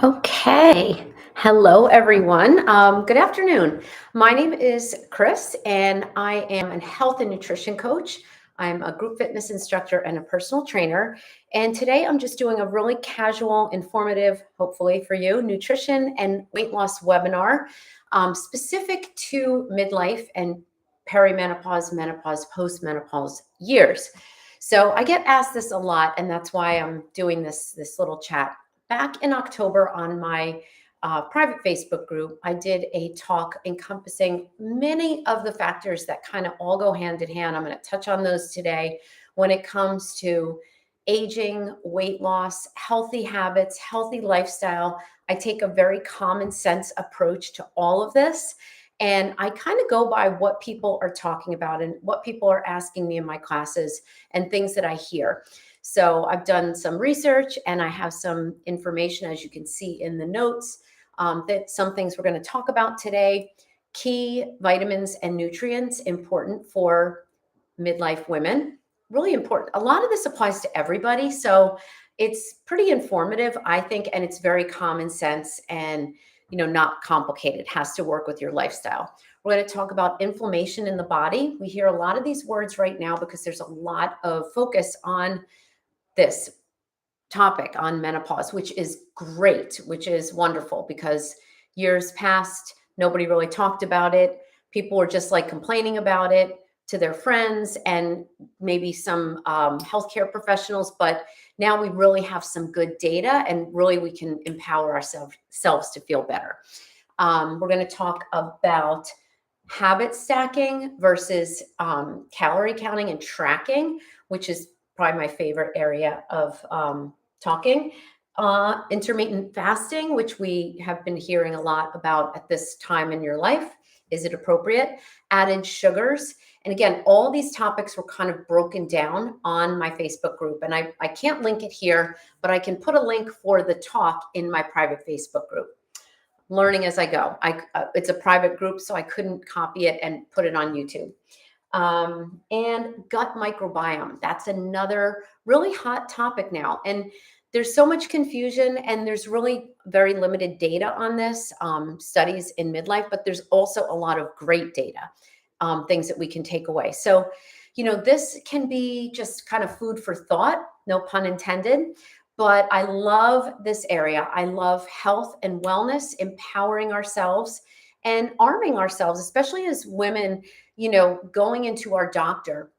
Okay. Hello, everyone. Good afternoon. My name is Chris, and I am a health and nutrition coach. I'm a group fitness instructor and a personal trainer. And today I'm just doing a really casual, informative, hopefully for you, nutrition and weight loss webinar specific to midlife and perimenopause, menopause, postmenopause years. So I get asked this a lot, and that's why I'm doing this little chat. Back in October on my private Facebook group, I did a talk encompassing many of the factors that kind of all go hand in hand. I'm going to touch on those today when it comes to aging, weight loss, healthy habits, healthy lifestyle. I take a very common sense approach to all of this. And I kind of go by what people are talking about and what people are asking me in my classes and things that I hear. So I've done some research and I have some information, as you can see in the notes, that some things we're going to talk about today. Key vitamins and nutrients important for midlife women. Really important. A lot of this applies to everybody. So it's pretty informative, I think, and it's very common sense and not complicated. It has to work with your lifestyle. We're going to talk about inflammation in the body. We hear a lot of these words right now because there's a lot of focus on this topic on menopause, which is great, which is wonderful because years past, nobody really talked about it. People were just like complaining about it to their friends and maybe some healthcare professionals. But now we really have some good data and really we can empower ourselves to feel better. We're going to talk about habit stacking versus calorie counting and tracking, which is probably my favorite area of talking. Intermittent fasting, which we have been hearing a lot about at this time in your life. Is it appropriate? Added sugars. And again, all these topics were kind of broken down on my Facebook group. And I can't link it here, but I can put a link for the talk in my private Facebook group. Learning as I go. It's a private group, so I couldn't copy it and put it on YouTube. And gut microbiome. That's another really hot topic now. And there's so much confusion and there's really very limited data on this, studies in midlife, but there's also a lot of great data, things that we can take away. So, this can be just kind of food for thought, no pun intended. But I love this area. I love health and wellness, empowering ourselves and arming ourselves, especially as women, going into our doctor,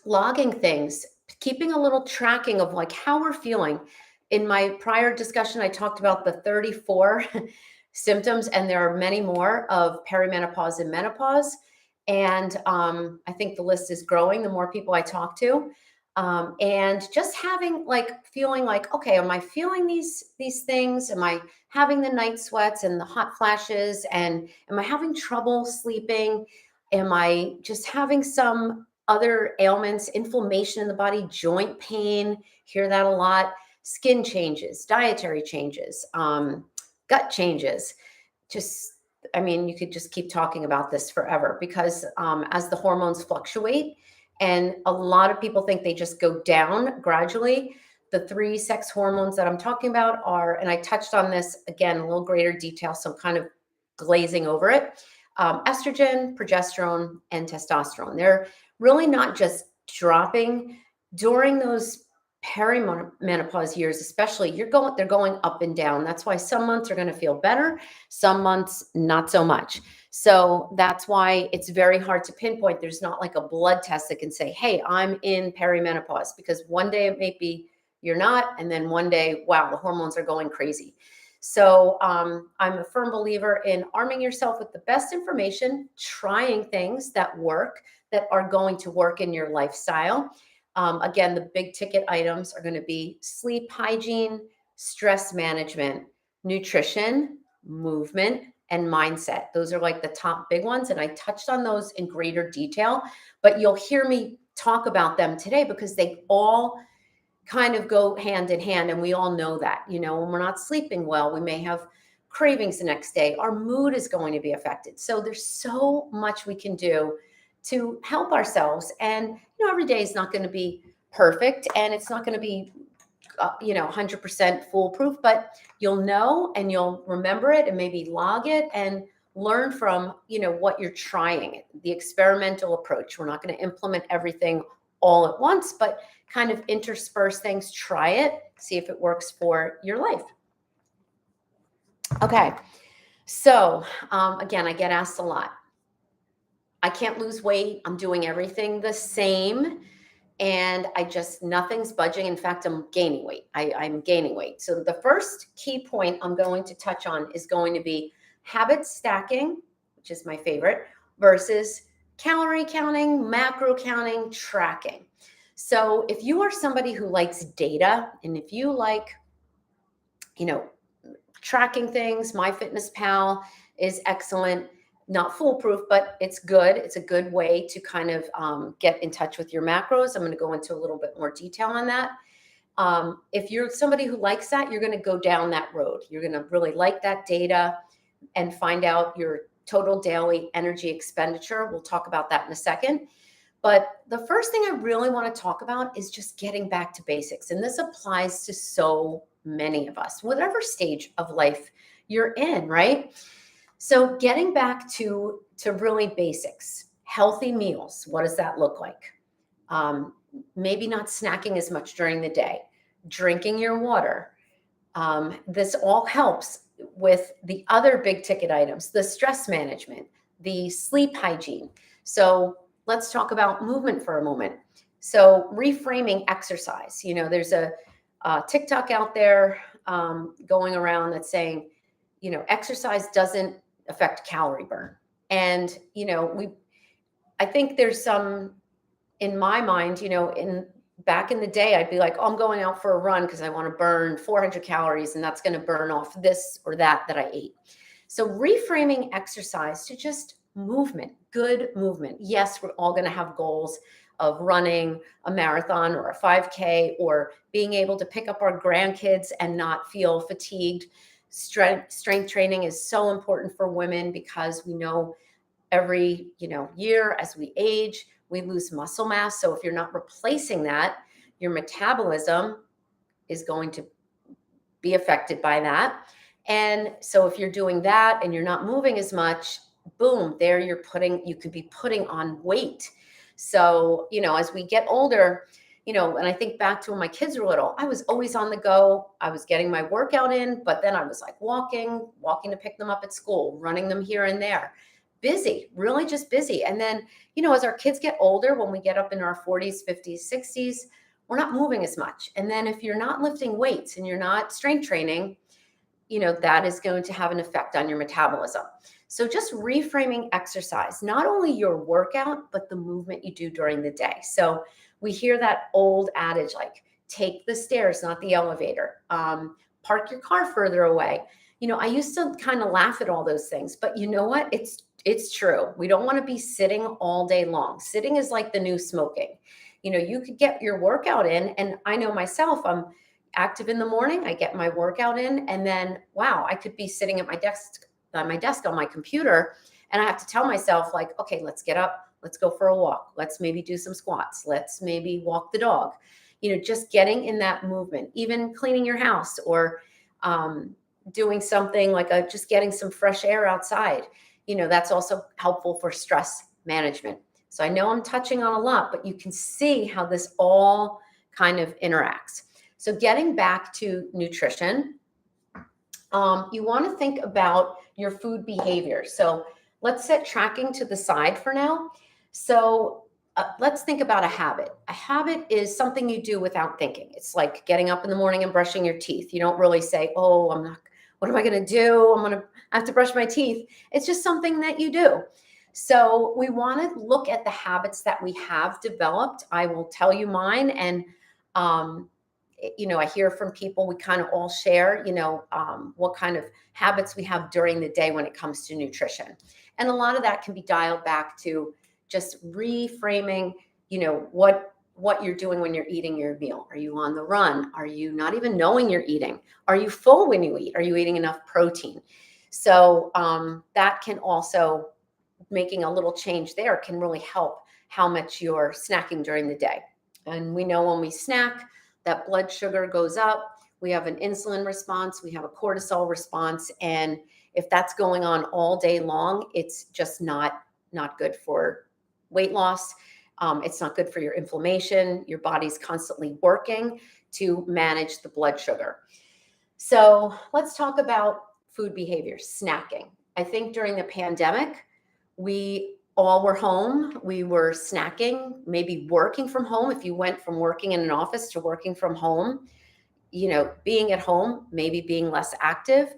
logging things, keeping a little tracking of like how we're feeling. In my prior discussion, I talked about the 34 symptoms, and there are many more of perimenopause and menopause. And I think the list is growing the more people I talk to. And just having feeling like, okay, am I feeling these things? Am I having the night sweats and the hot flashes? And am I having trouble sleeping? Am I just having some other ailments, inflammation in the body, joint pain? Hear that a lot. Skin changes, dietary changes, gut changes. Just, I mean, you could just keep talking about this forever because as the hormones fluctuate, and a lot of people think they just go down gradually. The three sex hormones that I'm talking about are, and I touched on this again, in a little greater detail, so I'm kind of glazing over it. Estrogen, progesterone, and testosterone. They're really not just dropping during those perimenopause years, especially. They're going up and down. That's why some months are going to feel better, some months not so much. So that's why it's very hard to pinpoint. There's not like a blood test that can say, hey, I'm in perimenopause, because one day it may be you're not, and then one day, wow, the hormones are going crazy. So I'm a firm believer in arming yourself with the best information, trying things that work, that are going to work in your lifestyle. Again, the big ticket items are going to be sleep hygiene, stress management, nutrition, movement, and mindset. Those are like the top big ones. And I touched on those in greater detail, but you'll hear me talk about them today because they all kind of go hand in hand. And we all know that, when we're not sleeping well, we may have cravings the next day. Our mood is going to be affected. So there's so much we can do to help ourselves. And, every day is not going to be perfect and it's not going to be 100% foolproof, but you'll know and you'll remember it and maybe log it and learn from, what you're trying, the experimental approach. We're not going to implement everything all at once, but kind of intersperse things, try it, see if it works for your life. Okay. So, again, I get asked a lot. I can't lose weight. I'm doing everything the same. And nothing's budging. In fact, I'm gaining weight. I'm gaining weight. So the first key point I'm going to touch on is going to be habit stacking, which is my favorite, versus calorie counting, macro counting, tracking. So if you are somebody who likes data, and if you like, tracking things, MyFitnessPal is excellent. Not foolproof, but it's good. It's a good way to kind of get in touch with your macros. I'm going to go into a little bit more detail on that. If you're somebody who likes that, you're going to go down that road. You're going to really like that data and find out your total daily energy expenditure. We'll talk about that in a second. But the first thing I really want to talk about is just getting back to basics. And this applies to so many of us, whatever stage of life you're in, right? So getting back to really basics, healthy meals. What does that look like? Maybe not snacking as much during the day, drinking your water. This all helps with the other big ticket items, the stress management, the sleep hygiene. So let's talk about movement for a moment. So reframing exercise. There's a TikTok out there going around that's saying, exercise doesn't affect calorie burn. And, I think there's some, in my mind, back in the day, I'd be like, oh, I'm going out for a run because I want to burn 400 calories and that's going to burn off this or that I ate. So reframing exercise to just movement, good movement. Yes, we're all going to have goals of running a marathon or a 5K or being able to pick up our grandkids and not feel fatigued. Strength training is so important for women because we know every year as we age, we lose muscle mass. So if you're not replacing that, your metabolism is going to be affected by that. And so if you're doing that and you're not moving as much, boom, there you could be putting on weight. So, as we get older, and I think back to when my kids were little, I was always on the go. I was getting my workout in, but then I was like walking to pick them up at school, running them here and there. Busy, really just busy. And then, as our kids get older, when we get up in our 40s, 50s, 60s, we're not moving as much. And then if you're not lifting weights and you're not strength training, that is going to have an effect on your metabolism. So just reframing exercise, not only your workout, but the movement you do during the day. So we hear that old adage, like take the stairs, not the elevator. Park your car further away. I used to kind of laugh at all those things, but you know what? It's true. We don't want to be sitting all day long. Sitting is like the new smoking. You could get your workout in, and I know myself, I'm active in the morning. I get my workout in, and then, wow, I could be sitting at my desk on my computer, and I have to tell myself, like, okay, let's get up. Let's go for a walk. Let's maybe do some squats. Let's maybe walk the dog. Just getting in that movement, even cleaning your house or doing something like just getting some fresh air outside. That's also helpful for stress management. So I know I'm touching on a lot, but you can see how this all kind of interacts. So getting back to nutrition, you want to think about your food behavior. So let's set tracking to the side for now. So let's think about a habit. A habit is something you do without thinking. It's like getting up in the morning and brushing your teeth. You don't really say, oh, what am I going to do? I have to brush my teeth. It's just something that you do. So we want to look at the habits that we have developed. I will tell you mine. And, I hear from people, we kind of all share, what kind of habits we have during the day when it comes to nutrition. And a lot of that can be dialed back to just reframing, what you're doing when you're eating your meal. Are you on the run? Are you not even knowing you're eating? Are you full when you eat? Are you eating enough protein? So that can also, making a little change there can really help how much you're snacking during the day. And we know when we snack, that blood sugar goes up. We have an insulin response, we have a cortisol response, and if that's going on all day long, it's just not good for weight loss. It's not good for your inflammation. Your body's constantly working to manage the blood sugar. So let's talk about food behavior, snacking. I think during the pandemic, we all were home. We were snacking, maybe working from home. If you went from working in an office to working from home, being at home, maybe being less active,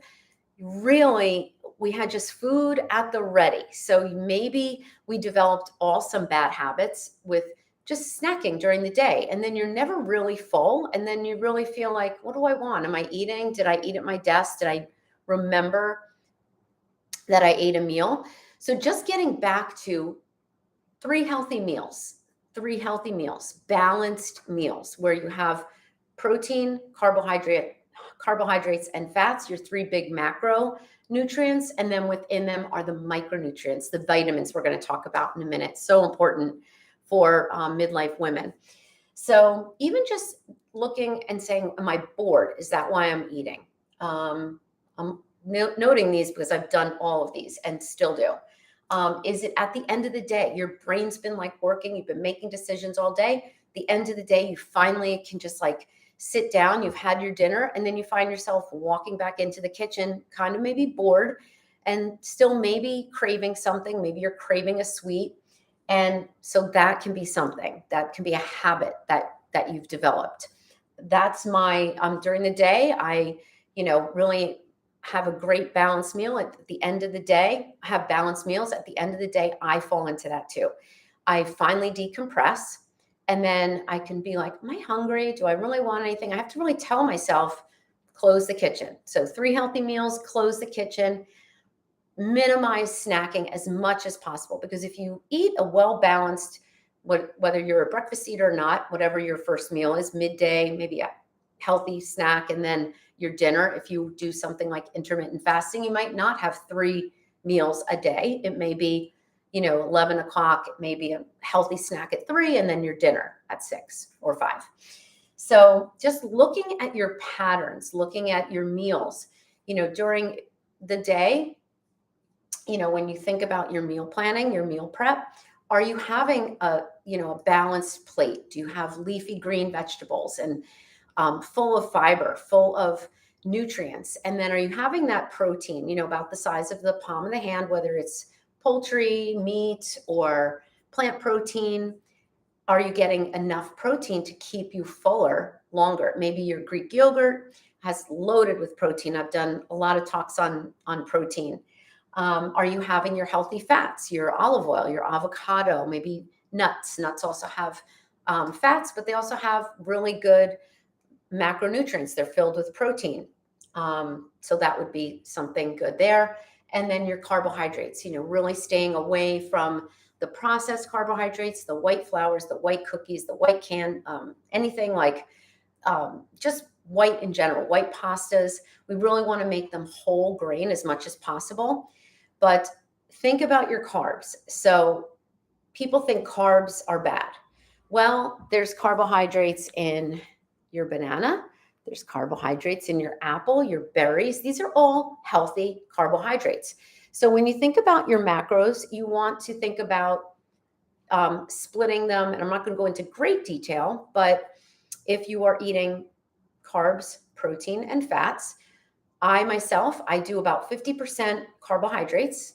really, we had just food at the ready. So maybe we developed some bad habits with just snacking during the day. And then you're never really full. And then you really feel like, what do I want? Am I eating? Did I eat at my desk? Did I remember that I ate a meal? So just getting back to three healthy meals, balanced meals where you have protein, carbohydrates, and fats, your three big macro nutrients. And then within them are the micronutrients, the vitamins we're going to talk about in a minute. So important for midlife women. So even just looking and saying, am I bored? Is that why I'm eating? I'm noting these because I've done all of these and still do. Is it at the end of the day? Your brain's been like working, you've been making decisions all day. The end of the day, you finally can just like sit down, you've had your dinner, and then you find yourself walking back into the kitchen, kind of maybe bored and still maybe craving something. Maybe you're craving a sweet. And so that can be something, that can be a habit that you've developed. That's my, during the day, I, really have a great balanced meal at the end of the day. I have balanced meals at the end of the day. I fall into that too. I finally decompress. And then I can be like, am I hungry? Do I really want anything? I have to really tell myself, close the kitchen. So 3 healthy meals, close the kitchen, minimize snacking as much as possible. Because if you eat a well-balanced, whether you're a breakfast eater or not, whatever your first meal is, midday, maybe a healthy snack, and then your dinner. If you do something like intermittent fasting, you might not have 3 meals a day. It may be 11 o'clock, maybe a healthy snack at 3, and then your dinner at 6 or 5. So just looking at your patterns, looking at your meals, during the day, when you think about your meal planning, your meal prep, are you having a balanced plate? Do you have leafy green vegetables and full of fiber, full of nutrients? And then are you having that protein, about the size of the palm of the hand, whether it's poultry, meat, or plant protein? Are you getting enough protein to keep you fuller longer? Maybe your Greek yogurt has loaded with protein. I've done a lot of talks on protein. Are you having your healthy fats, your olive oil, your avocado, maybe nuts? Nuts also have fats, but they also have really good macronutrients. They're filled with protein. So that would be something good there. And then your carbohydrates, really staying away from the processed carbohydrates, the white flours, the white cookies, the white anything like just white in general, white pastas. We really want to make them whole grain as much as possible. But think about your carbs. So people think carbs are bad. Well, there's carbohydrates in your banana. There's carbohydrates in your apple, your berries. These are all healthy carbohydrates. So when you think about your macros, you want to think about splitting them. And I'm not going to go into great detail, but if you are eating carbs, protein, and fats, I do about 50% carbohydrates,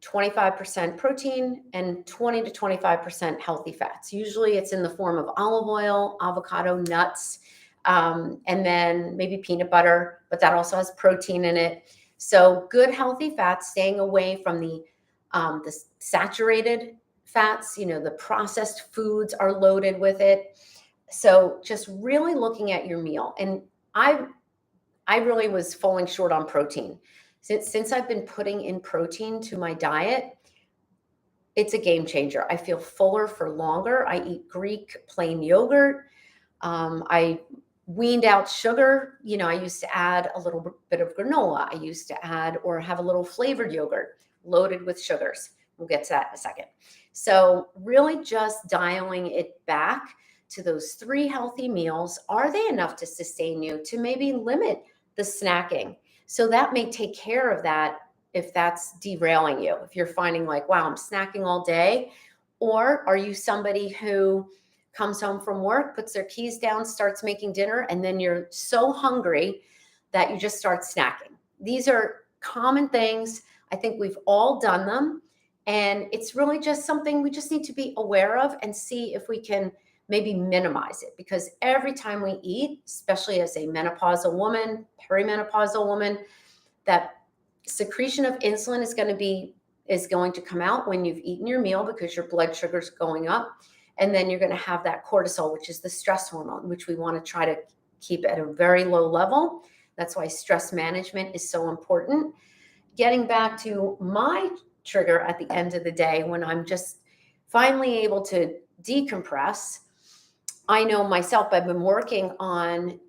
25% protein, and 20 to 25% healthy fats. Usually it's in the form of olive oil, avocado, nuts, and then maybe peanut butter, but that also has protein in it. So good healthy fats, staying away from the saturated fats. The processed foods are loaded with it. So just really looking at your meal. And I really was falling short on protein. Since I've been putting in protein to my diet, it's a game changer. I feel fuller for longer. I eat Greek plain yogurt. I weaned out sugar. I used to add a little bit of granola. I used to add or have a little flavored yogurt loaded with sugars. We'll get to that in a second. So really just dialing it back to those 3 healthy meals, are they enough to sustain you to maybe limit the snacking? So that may take care of that if that's derailing you. If you're finding like, wow, I'm snacking all day, or are you somebody who comes home from work, puts their keys down, starts making dinner, and then you're so hungry that you just start snacking? These are common things. I think we've all done them. And it's really just something we just need to be aware of and see if we can maybe minimize it. Because every time we eat, especially as a menopausal woman, perimenopausal woman, that secretion of insulin is going to come out when you've eaten your meal because your blood sugar is going up. And then you're going to have that cortisol, which is the stress hormone, which we want to try to keep at a very low level. That's why stress management is so important. Getting back to my trigger at the end of the day, when I'm just finally able to decompress, I know myself, I've been working on,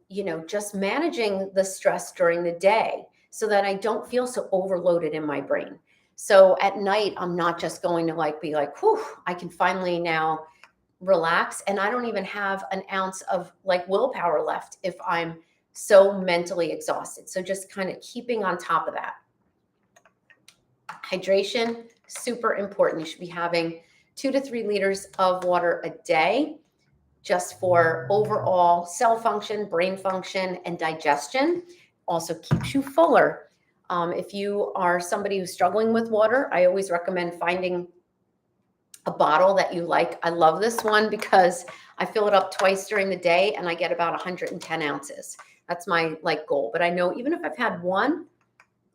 just managing the stress during the day so that I don't feel so overloaded in my brain. So at night, I'm not just going to be like, whew, I can finally now relax. And I don't even have an ounce of willpower left if I'm so mentally exhausted. So just kind of keeping on top of that. Hydration, super important. You should be having 2 to 3 liters of water a day just for overall cell function, brain function, and digestion. Also keeps you fuller. If you are somebody who's struggling with water, I always recommend finding a bottle that you like. I love this one because I fill it up twice during the day and I get about 110 ounces. That's my goal. But I know even if I've had 1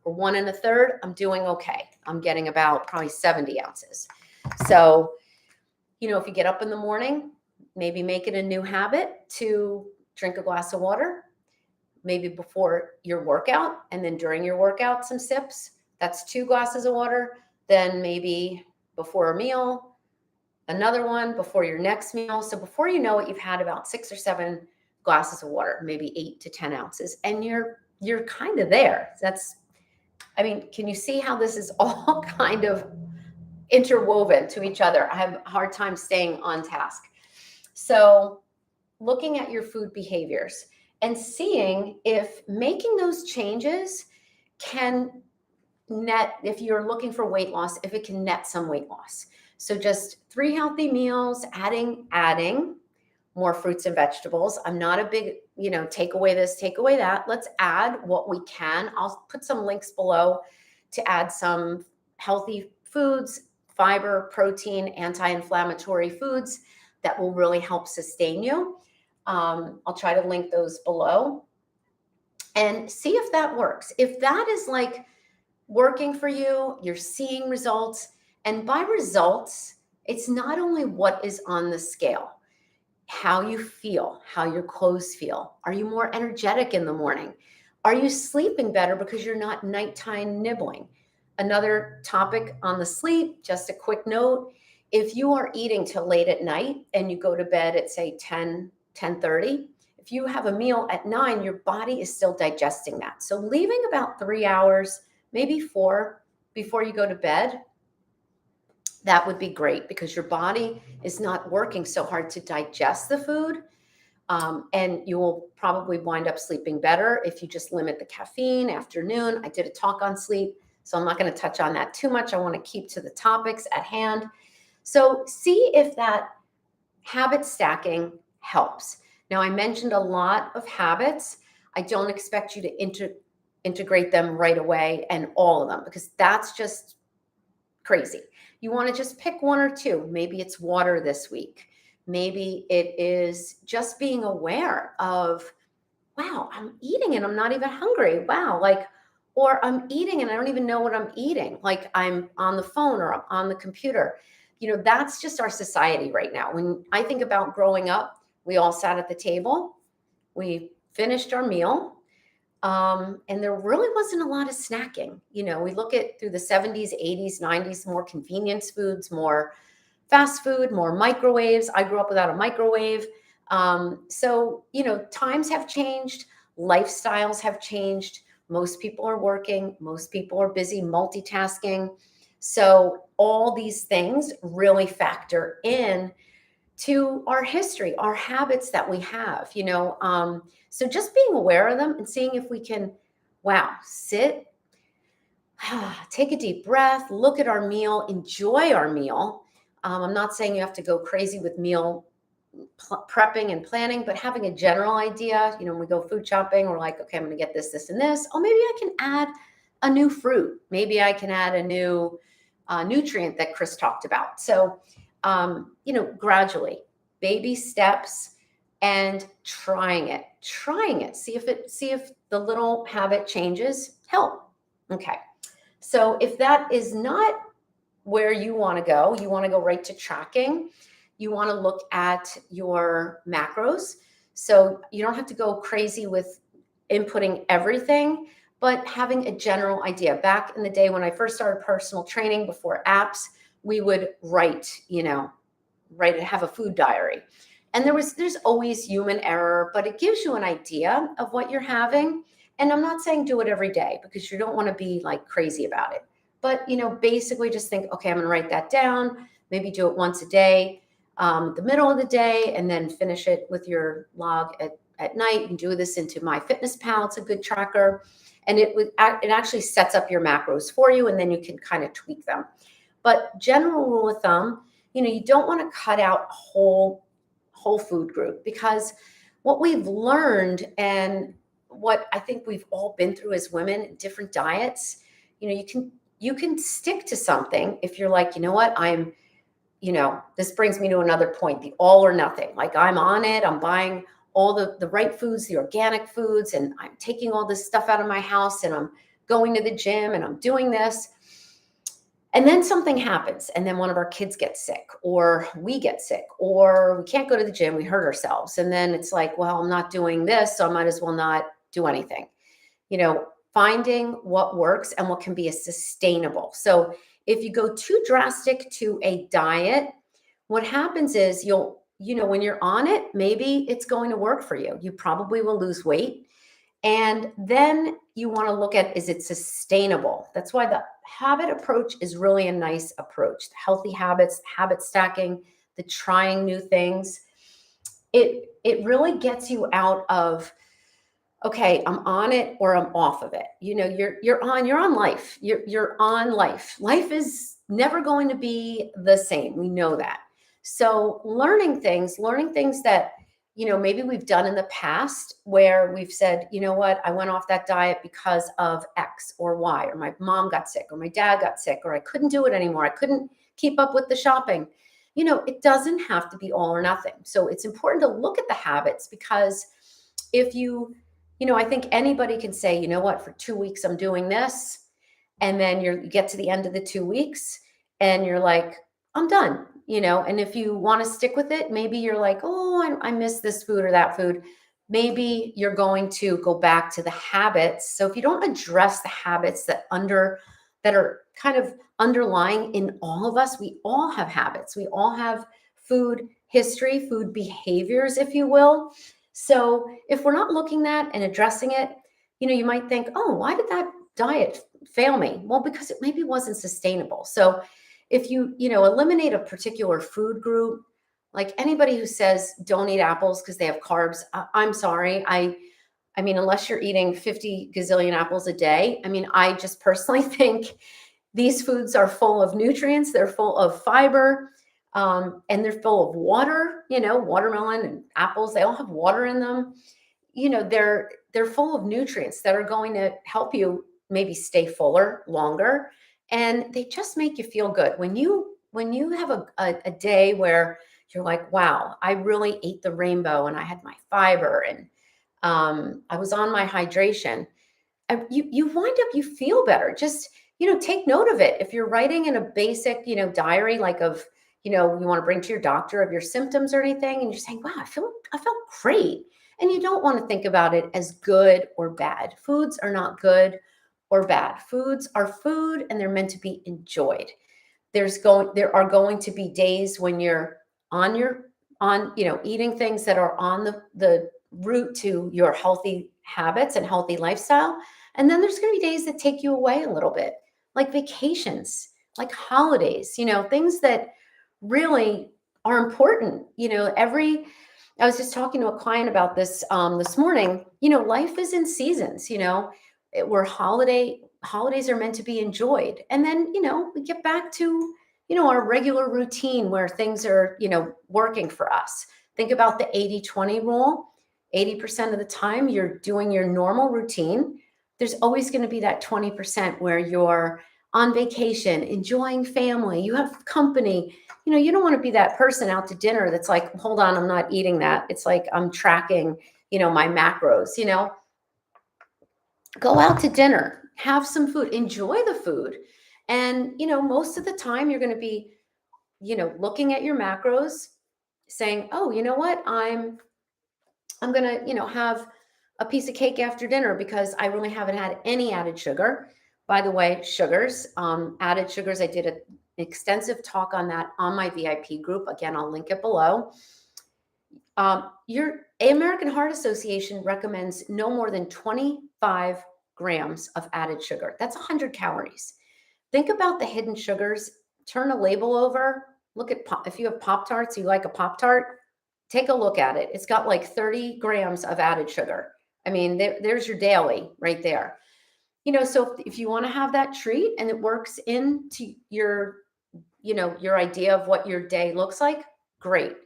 or 1 1/3, I'm doing okay. I'm getting about probably 70 ounces. So, if you get up in the morning, maybe make it a new habit to drink a glass of water, maybe before your workout, and then during your workout, some sips. That's 2 glasses of water. Then maybe before a meal, another one before your next meal. So before you know it, you've had about 6 or 7 glasses of water, maybe 8 to 10 ounces, and you're kind of there. Can you see how this is all kind of interwoven to each other? I have a hard time staying on task. So looking at your food behaviors and seeing if making those changes can net, if you're looking for weight loss, if it can net some weight loss. So just 3 healthy meals, adding more fruits and vegetables. I'm not a big, take away this, take away that. Let's add what we can. I'll put some links below to add some healthy foods, fiber, protein, anti-inflammatory foods that will really help sustain you. I'll try to link those below and see if that works. If that is working for you, you're seeing results. And by results, it's not only what is on the scale, how you feel, how your clothes feel. Are you more energetic in the morning? Are you sleeping better because you're not nighttime nibbling? Another topic on the sleep, just a quick note. If you are eating till late at night and you go to bed at say 10:30, if you have a meal at 9, your body is still digesting that. So leaving about 3 hours, maybe 4 before you go to bed, that would be great because your body is not working so hard to digest the food. And you will probably wind up sleeping better if you just limit the caffeine. Afternoon, I did a talk on sleep, so I'm not going to touch on that too much. I want to keep to the topics at hand. So see if that habit stacking helps. Now, I mentioned a lot of habits. I don't expect you to integrate them right away and all of them because that's just crazy. You want to just pick 1 or 2. Maybe it's water this week. Maybe it is just being aware of, wow, I'm eating and I'm not even hungry. Wow, or I'm eating and I don't even know what I'm eating. I'm on the phone or I'm on the computer. That's just our society right now. When I think about growing up, we all sat at the table, we finished our meal, and there really wasn't a lot of snacking. We look at through the 70s, 80s, 90s, more convenience foods, more fast food, more microwaves. I grew up without a microwave. So, times have changed, lifestyles have changed. Most people are working, most people are busy multitasking. So all these things really factor in to our history, our habits that we have, so just being aware of them and seeing if we can, wow, sit, take a deep breath, look at our meal, enjoy our meal. I'm not saying you have to go crazy with meal prepping and planning, but having a general idea, when we go food shopping, we're like, okay, I'm going to get this, this, and this. Oh, maybe I can add a new fruit. Maybe I can add a new nutrient that Chris talked about. So, gradually, baby steps, and trying it. See if the little habit changes. Help. Okay. So if that is not where you want to go, you want to go right to tracking. You want to look at your macros. So you don't have to go crazy with inputting everything, but having a general idea. Back in the day when I first started personal training before apps, we would have a food diary. And there's always human error, but it gives you an idea of what you're having. And I'm not saying do it every day because you don't want to be like crazy about it. But, basically just think, okay, I'm going to write that down. Maybe do it once a day, the middle of the day, and then finish it with your log at night. You can do this into MyFitnessPal. It's a good tracker. And it actually sets up your macros for you, and then you can kind of tweak them. But general rule of thumb, you don't want to cut out a whole food group, because what we've learned and what I think we've all been through as women, different diets, you can stick to something if you're like, you know what, this brings me to another point, the all or nothing. Like I'm on it, I'm buying all the right foods, the organic foods, and I'm taking all this stuff out of my house, and I'm going to the gym, and I'm doing this. And then something happens, and then one of our kids gets sick, or we get sick, or we can't go to the gym, we hurt ourselves. And then it's like, well, I'm not doing this, so I might as well not do anything. Finding what works and what can be sustainable. So if you go too drastic to a diet, what happens is when you're on it, maybe it's going to work for you. You probably will lose weight. And then you want to look at, is it sustainable? That's why the habit approach is really a nice approach. The healthy habits, habit stacking, the trying new things. It really gets you out of, okay, I'm on it or I'm off of it. You're on life. You're on life. Life is never going to be the same. We know that. So learning things that, maybe we've done in the past where we've said, you know what, I went off that diet because of X or Y, or my mom got sick, or my dad got sick, or I couldn't do it anymore. I couldn't keep up with the shopping. It doesn't have to be all or nothing. So it's important to look at the habits, because if I think anybody can say, you know what, for 2 weeks, I'm doing this. And then you get to the end of the 2 weeks and you're like, I'm done, and if you want to stick with it, maybe you're like, oh, I miss this food or that food. Maybe you're going to go back to the habits. So if you don't address the habits that are kind of underlying in all of us, we all have habits. We all have food history, food behaviors, if you will. So if we're not looking at and addressing it, you might think, oh, why did that diet fail me? Well, because it maybe wasn't sustainable. So if you eliminate a particular food group, like anybody who says don't eat apples because they have carbs, I'm sorry. I mean, unless you're eating 50 gazillion apples a day, I just personally think these foods are full of nutrients. They're full of fiber. And they're full of water, watermelon and apples, they all have water in them. They're full of nutrients that are going to help you maybe stay fuller longer. And they just make you feel good. When you have a day where you're like, wow, I really ate the rainbow and I had my fiber and I was on my hydration. You wind up, you feel better. Just, take note of it. If you're writing in a basic, diary, like of, you want to bring to your doctor of your symptoms or anything, and you're saying, wow, I felt great. And you don't want to think about it as good or bad. Foods are not good or bad. Foods are food, and they're meant to be enjoyed. There are going to be days when you're eating things that are on the route to your healthy habits and healthy lifestyle. And then there's going to be days that take you away a little bit, like vacations, like holidays, things that really are important. I was just talking to a client about this this morning. Life is in seasons. Where holidays are meant to be enjoyed, and then we get back to our regular routine where things are working for us. Think about the 80-20 rule. 80% of the time you're doing your normal routine. There's always going to be that 20% where you're on vacation, enjoying family, you have company. You don't want to be that person out to dinner that's like, hold on, I'm not eating that. It's like I'm tracking, my macros. Go out to dinner, have some food, enjoy the food. And, most of the time you're going to be, looking at your macros saying, oh, you know what? I'm going to, have a piece of cake after dinner because I really haven't had any added sugar. By the way, sugars, added sugars, I did an extensive talk on that on my VIP group. Again, I'll link it below. Your American Heart Association recommends no more than 25 grams of added sugar. That's 100 calories. Think about the hidden sugars. Turn a label over. Look at if you have Pop-Tarts, you like a Pop-Tart, take a look at it. It's got like 30 grams of added sugar. I mean, there's your daily right there. So if you want to have that treat and it works into your idea of what your day looks like, great.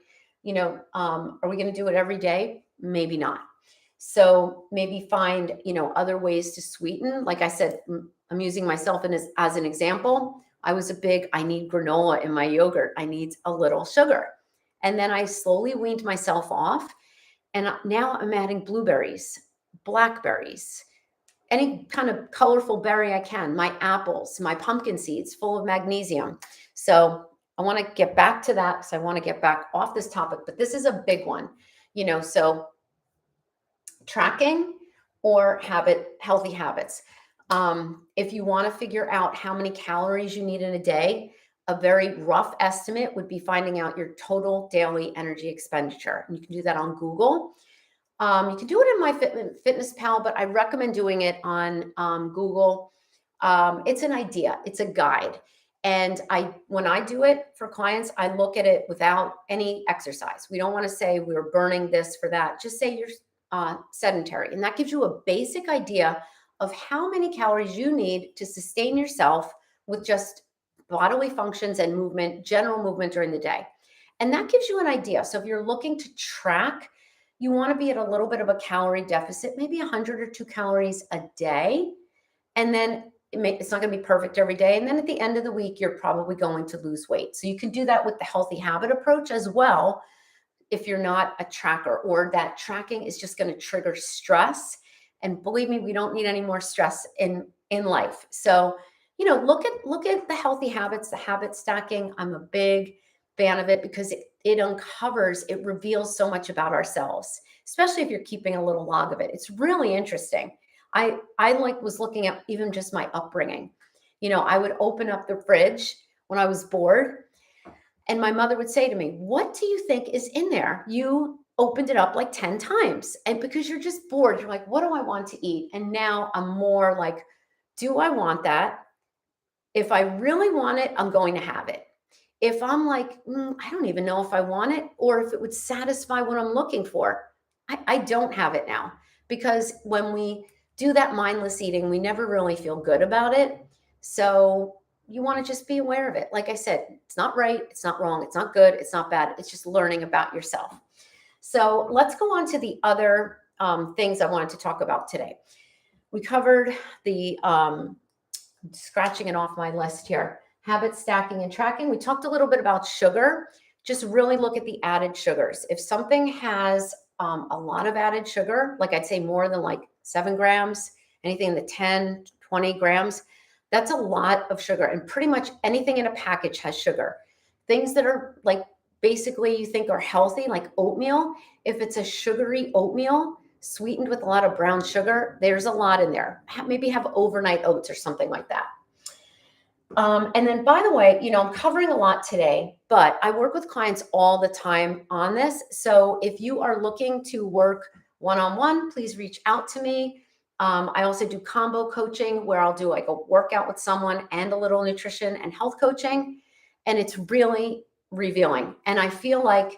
Are we going to do it every day? Maybe not. So maybe find, other ways to sweeten. Like I said, I'm using myself as an example. I need granola in my yogurt. I need a little sugar. And then I slowly weaned myself off. And now I'm adding blueberries, blackberries, any kind of colorful berry I can, my apples, my pumpkin seeds full of magnesium. So I want to get back to that because I want to get back off this topic, but this is a big one, so tracking or healthy habits. If you want to figure out how many calories you need in a day, a very rough estimate would be finding out your total daily energy expenditure. And you can do that on Google. You can do it in my Fitness Pal, but I recommend doing it on Google. It's an idea. It's a guide. And when I do it for clients, I look at it without any exercise. We don't want to say we're burning this for that. Just say you're sedentary. And that gives you a basic idea of how many calories you need to sustain yourself with just bodily functions and movement, general movement during the day. And that gives you an idea. So if you're looking to track, you want to be at a little bit of a calorie deficit, maybe 100 or 2 calories a day. And then it's not going to be perfect every day. And then at the end of the week, you're probably going to lose weight. So you can do that with the healthy habit approach as well. If you're not a tracker, or that tracking is just going to trigger stress. And believe me, we don't need any more stress in life. So, look at the healthy habits, the habit stacking. I'm a big fan of it because it reveals so much about ourselves, especially if you're keeping a little log of it. It's really interesting. I was looking at even just my upbringing. I would open up the fridge when I was bored, and my mother would say to me, "What do you think is in there? You opened it up like 10 times." And because you're just bored, you're like, "What do I want to eat?" And now I'm more like, do I want that? If I really want it, I'm going to have it. If I'm like, I don't even know if I want it or if it would satisfy what I'm looking for, I don't have it now. Because when we do that mindless eating, we never really feel good about it. So you want to just be aware of it. Like I said, it's not right, it's not wrong, it's not good, it's not bad. It's just learning about yourself. So let's go on to the other things I wanted to talk about today. We covered the scratching it off my list here. Habit stacking and tracking. We talked a little bit about sugar. Just really look at the added sugars. If something has a lot of added sugar, like I'd say more than like 7 grams, anything in the 10, 20 grams, that's a lot of sugar. And pretty much anything in a package has sugar. Things that are like basically you think are healthy, like oatmeal, if it's a sugary oatmeal, sweetened with a lot of brown sugar, there's a lot in there. Maybe have overnight oats or something like that. And then, by the way, I'm covering a lot today, but I work with clients all the time on this. So if you are looking to work one-on-one, please reach out to me. I also do combo coaching where I'll do like a workout with someone and a little nutrition and health coaching. And it's really, revealing. And I feel like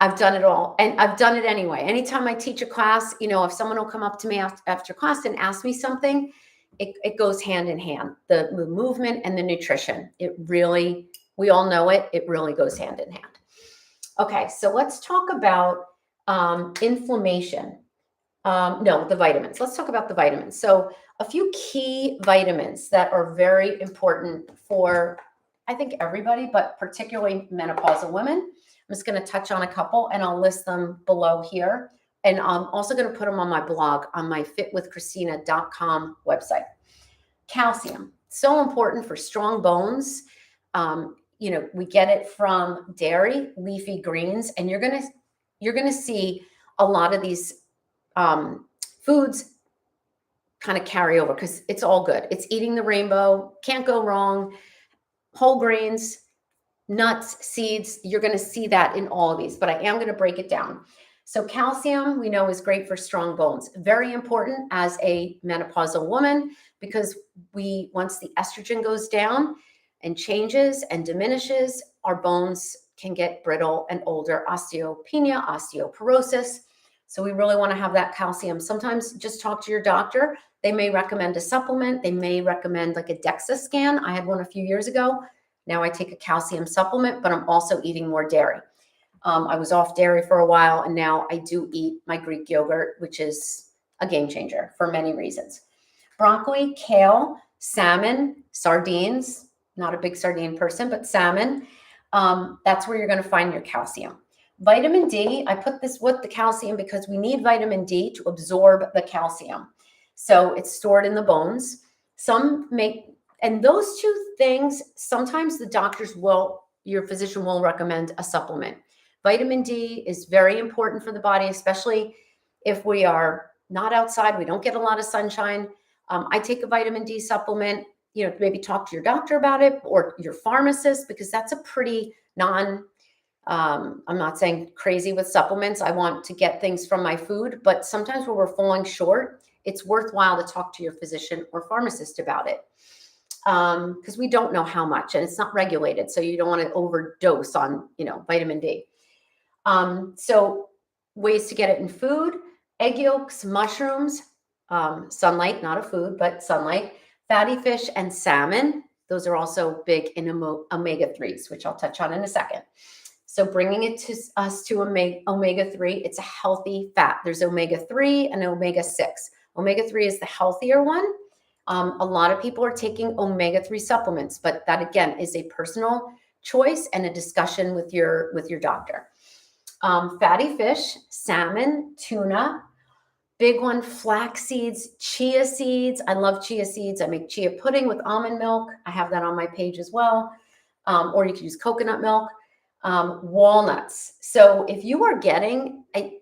I've done it all, and I've done it anyway. Anytime I teach a class, if someone will come up to me after class and ask me something, it goes hand in hand. The movement and the nutrition, we all know it. It really goes hand in hand. Okay, so let's talk about inflammation. No, the vitamins. Let's talk about the vitamins. So a few key vitamins that are very important for, I think, everybody, but particularly menopausal women. I'm just going to touch on a couple and I'll list them below here. And I'm also going to put them on my blog on my fitwithchristina.com website. Calcium, so important for strong bones. We get it from dairy, leafy greens, and you're going to see a lot of these foods kind of carry over because it's all good. It's eating the rainbow, can't go wrong. Whole grains, nuts, seeds, you're going to see that in all of these, but I am going to break it down. So calcium, we know, is great for strong bones. Very important as a menopausal woman because once the estrogen goes down and changes and diminishes, our bones can get brittle and older, osteopenia, osteoporosis. So we really want to have that calcium. Sometimes just talk to your doctor. They may recommend a supplement. They may recommend like a DEXA scan. I had one a few years ago. Now I take a calcium supplement, but I'm also eating more dairy. I was off dairy for a while, and now I do eat my Greek yogurt, which is a game changer for many reasons. Broccoli, kale, salmon, sardines. Not a big sardine person, but salmon. That's where you're going to find your calcium. Vitamin D, I put this with the calcium because we need vitamin D to absorb the calcium. So it's stored in the bones. And those two things, sometimes your physician will recommend a supplement. Vitamin D is very important for the body, especially if we are not outside, we don't get a lot of sunshine. I take a vitamin D supplement, maybe talk to your doctor about it or your pharmacist, because that's a pretty I'm not saying crazy with supplements. I want to get things from my food, but sometimes when we're falling short, it's worthwhile to talk to your physician or pharmacist about it. Because we don't know how much and it's not regulated. So you don't want to overdose on, vitamin D. So ways to get it in food: egg yolks, mushrooms, sunlight, not a food, but sunlight, fatty fish, and salmon. Those are also big in omega-3s, which I'll touch on in a second. So bringing it to us to omega-3, it's a healthy fat. There's omega-3 and omega-6. Omega-3 is the healthier one. A lot of people are taking omega-3 supplements, but that again is a personal choice and a discussion with your doctor. Fatty fish, salmon, tuna, big one, flax seeds, chia seeds. I love chia seeds. I make chia pudding with almond milk. I have that on my page as well. Or you can use coconut milk. Walnuts. So if you are getting a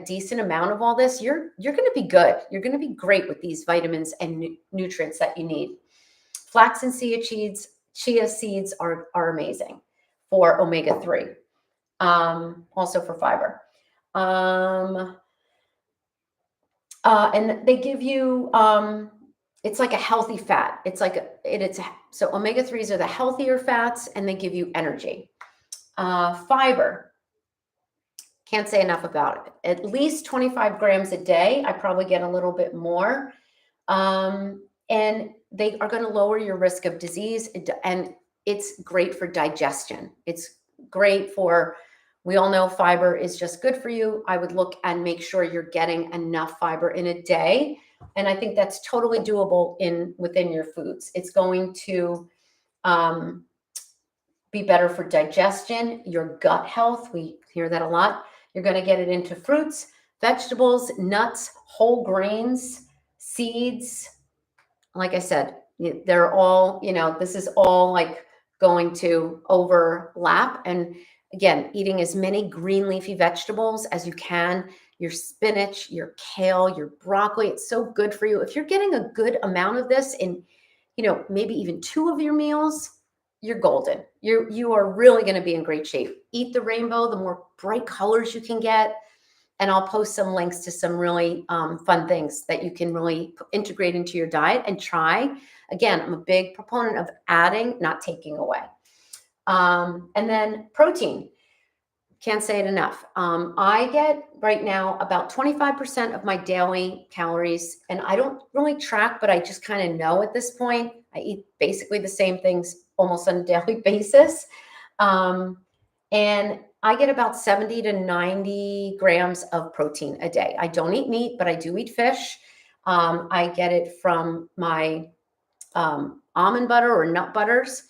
decent amount of all this, you're going to be good. You're going to be great with these vitamins and nutrients that you need. Flax and chia seeds are amazing for omega-3. Also for fiber. And they give you, it's like a healthy fat. So omega-3s are the healthier fats and they give you energy. Fiber, can't say enough about it. At least 25 grams a day. I probably get a little bit more. And they are going to lower your risk of disease. And it's great for digestion. It's great we all know fiber is just good for you. I would look and make sure you're getting enough fiber in a day. And I think that's totally doable within your foods. It's going to, be better for digestion, your gut health. We hear that a lot. You're going to get it into fruits, vegetables, nuts, whole grains, seeds. Like I said, they're all, this is all like going to overlap. And again, eating as many green leafy vegetables as you can, your spinach, your kale, your broccoli. It's so good for you. If you're getting a good amount of this in, maybe even 2 of your meals, you're golden. You are really going to be in great shape. Eat the rainbow, the more bright colors you can get. And I'll post some links to some really fun things that you can really integrate into your diet and try. Again, I'm a big proponent of adding, not taking away. And then protein. Can't say it enough. I get right now about 25% of my daily calories, and I don't really track, but I just kind of know at this point. I eat basically the same things almost on a daily basis. Um, and I get about 70 to 90 grams of protein a day. I don't eat meat, but I do eat fish. I get it from my almond butter or nut butters.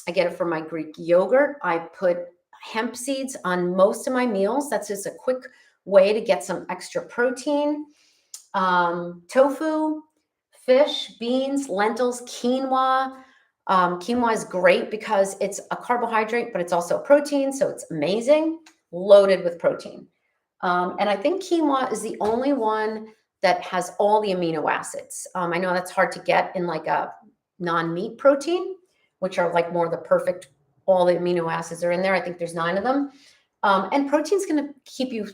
I get it from my Greek yogurt. I put hemp seeds on most of my meals. That's just a quick way to get some extra protein. Tofu, fish, beans, lentils, quinoa. Quinoa is great because it's a carbohydrate, but it's also a protein, so it's amazing, loaded with protein. And I think quinoa is the only one that has all the amino acids. I know that's hard to get in like a non-meat protein, which are like more the perfect, all the amino acids are in there. I think there's 9 of them. And protein's going to keep you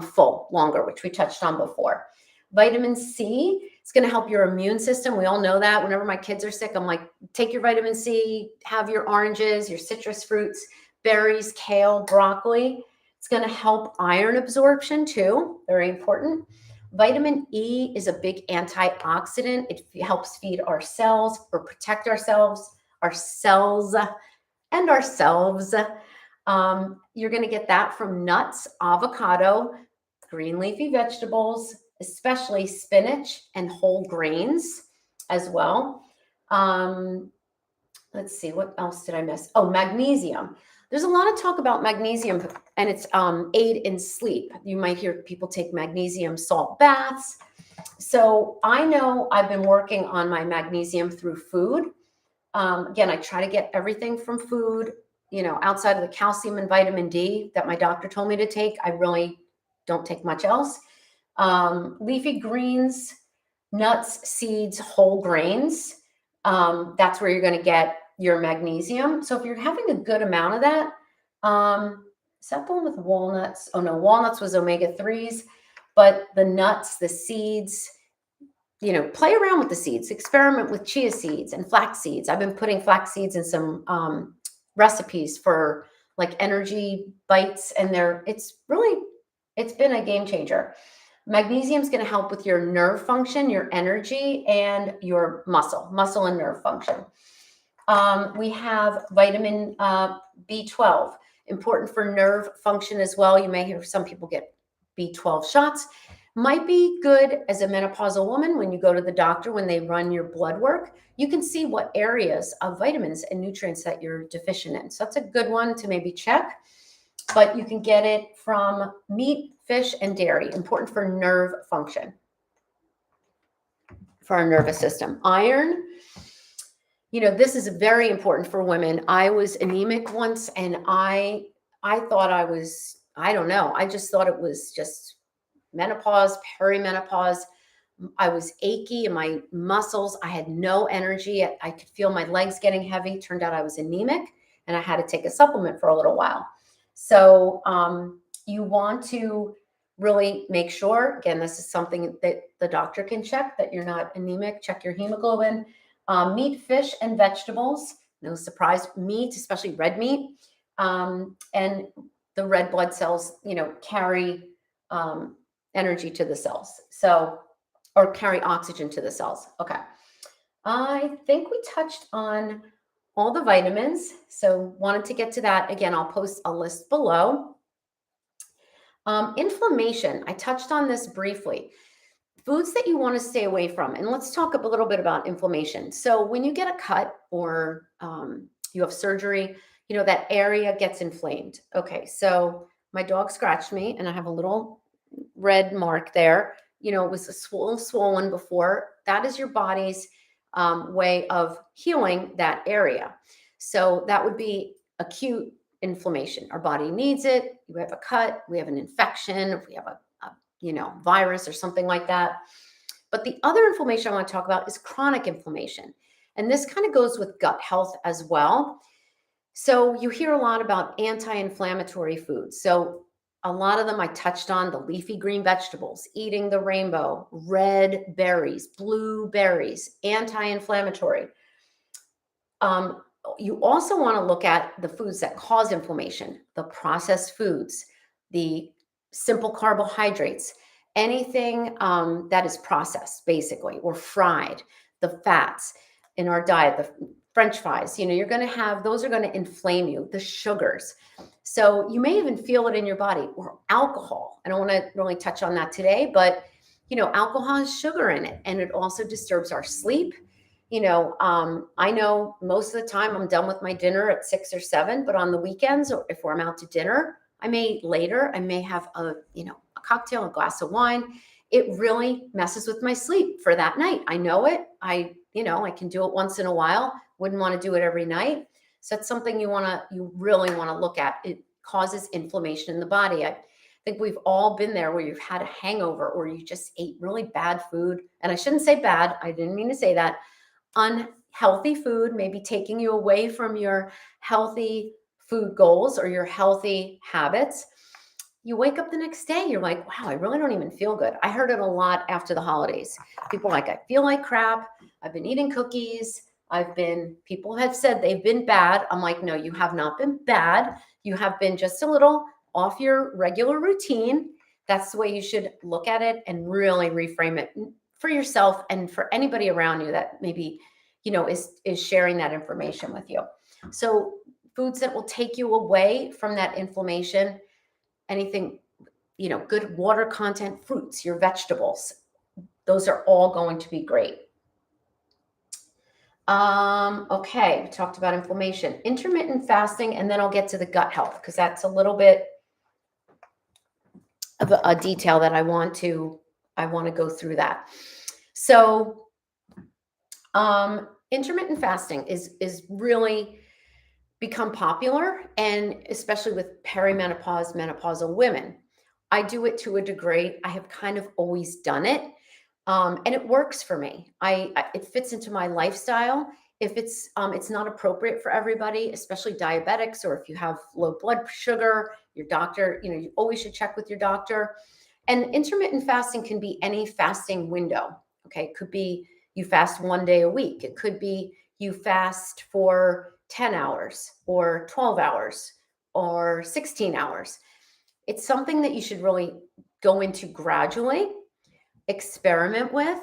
full longer, which we touched on before. Vitamin C is going to help your immune system. We all know that. Whenever my kids are sick, I'm like, take your vitamin C, have your oranges, your citrus fruits, berries, kale, broccoli. It's going to help iron absorption too. Very important. Vitamin E is a big antioxidant. It helps feed our cells or protect ourselves and ourselves. You're going to get that from nuts, avocado, green leafy vegetables, especially spinach and whole grains as well. Let's see, what else did I miss? Oh, magnesium. There's a lot of talk about magnesium and its aid in sleep. You might hear people take magnesium salt baths. So I know I've been working on my magnesium through food. Again, I try to get everything from food, outside of the calcium and vitamin D that my doctor told me to take. I really don't take much else. Leafy greens, nuts, seeds, whole grains. That's where you're going to get your magnesium. So if you're having a good amount of that, is that the one with walnuts? Oh no, walnuts was omega-3s, but the nuts, the seeds, play around with the seeds, experiment with chia seeds and flax seeds. I've been putting flax seeds in some recipes for like energy bites, and it's been a game changer. Magnesium is going to help with your nerve function, your energy, and your muscle and nerve function. We have vitamin B12, important for nerve function as well. You may hear some people get B12 shots. Might be good as a menopausal woman when you go to the doctor, when they run your blood work, you can see what areas of vitamins and nutrients that you're deficient in. So that's a good one to maybe check, but you can get it from meat, fish, and dairy, important for nerve function, for our nervous system. Iron, this is very important for women. I was anemic once, and I thought I don't know. I just thought it was just menopause, perimenopause. I was achy in my muscles. I had no energy. I could feel my legs getting heavy. Turned out I was anemic, and I had to take a supplement for a little while. So you want to really make sure, again, this is something that the doctor can check, that you're not anemic. Check your hemoglobin. Meat, fish, and vegetables. No surprise, meat, especially red meat. And the red blood cells, carry energy to the cells. So, or carry oxygen to the cells. Okay. I think we touched on all the vitamins. So wanted to get to that. Again, I'll post a list below. Inflammation. I touched on this briefly. Foods that you want to stay away from. And let's talk a little bit about inflammation. So when you get a cut or you have surgery, that area gets inflamed. Okay, so my dog scratched me and I have a little red mark there. It was a swollen before. That is your body's way of healing that area. So that would be acute inflammation. Our body needs it. We have a cut, we have an infection, if we have a virus or something like that. But the other inflammation I want to talk about is chronic inflammation. And this kind of goes with gut health as well. So you hear a lot about anti-inflammatory foods. So a lot of them I touched on: the leafy green vegetables, eating the rainbow, red berries, blue berries, anti-inflammatory. You also want to look at the foods that cause inflammation, the processed foods, the simple carbohydrates, anything that is processed, basically, or fried, the fats in our diet, the French fries. You're going to have those are going to inflame you, the sugars. So you may even feel it in your body, or alcohol. I don't want to really touch on that today, but alcohol has sugar in it, and it also disturbs our sleep. I know most of the time I'm done with my dinner at 6 or 7, but on the weekends, or if I'm out to dinner, I may have a cocktail, a glass of wine. It really messes with my sleep for that night. I know it. I can do it once in a while. Wouldn't want to do it every night. So that's something you really want to look at. It causes inflammation in the body. I think we've all been there where you've had a hangover or you just ate really bad food. And I shouldn't say bad. I didn't mean to say that. Unhealthy food, maybe taking you away from your healthy food goals or your healthy habits. You wake up the next day, you're like, wow, I really don't even feel good. I heard it a lot after the holidays. People are like, I feel like crap. I've been eating cookies. People have said they've been bad. I'm like, no, you have not been bad. You have been just a little off your regular routine. That's the way you should look at it and really reframe it for yourself and for anybody around you that maybe, is sharing that information with you. So foods that will take you away from that inflammation, anything, good water content, fruits, your vegetables, those are all going to be great. Okay, we talked about inflammation, intermittent fasting, and then I'll get to the gut health because that's a little bit of a detail that I want to go through that. So, intermittent fasting is really become popular, and especially with perimenopause, menopausal women. I do it to a degree. I have kind of always done it, and it works for me. It fits into my lifestyle. If it's not appropriate for everybody, especially diabetics, or if you have low blood sugar, your doctor, you always should check with your doctor. And intermittent fasting can be any fasting window. Okay, it could be you fast 1 day a week. It could be you fast for 10 hours or 12 hours or 16 hours. It's something that you should really go into gradually, experiment with.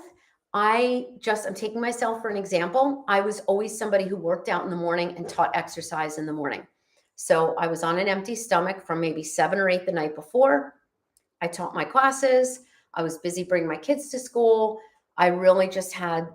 I'm taking myself for an example. I was always somebody who worked out in the morning and taught exercise in the morning. So I was on an empty stomach from maybe 7 or 8 the night before. I taught my classes. I was busy bringing my kids to school. I really just had,